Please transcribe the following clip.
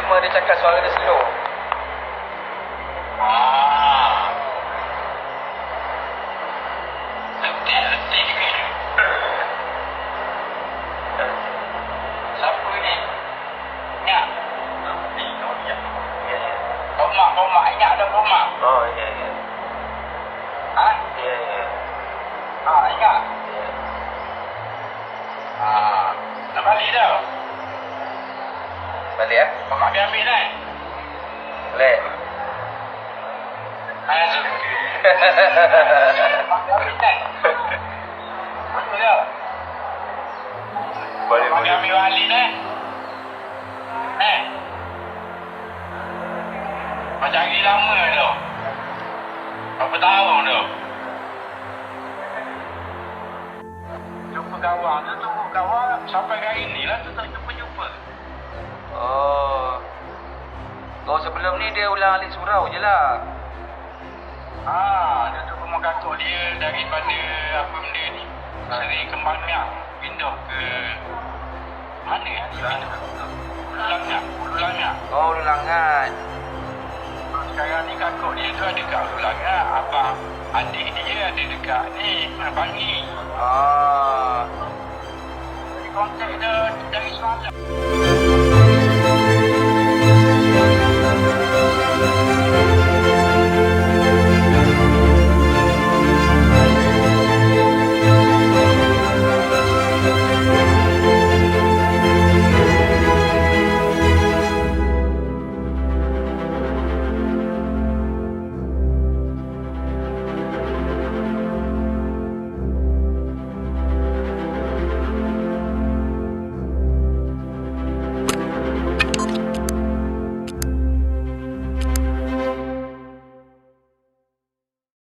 cuma dia cakap suara dia slow. Letih ke? Siapa ni? Nyak? Pomak. Ingat ada pomak? Oh, ya, ya. Ha? Ya, ya. Ingat? Ya. Nak balik dah. Balik ya? Pomak dia ambil kan? Boleh. Pomak dia ambil kan? Betul tak? Boleh, Pomak dia boleh. ambil balik kan? Macam hari lama tu. Berapa tahun tu? Jumpa kawan sampai hari ni lah tu tak jumpa. Oh. Oh, sebelum ni dia ulang alik surau je lah. Dia tu rumah kakak dia daripada apa benda ni. Seri Kembang Miang. Pindah ke mana ya dia pindah? Ulu Langat. Oh, ulangan. Sekarang ni kakak dia tu ada kat Ulu Langat. Abang adik dia ada dekat ni Bangi.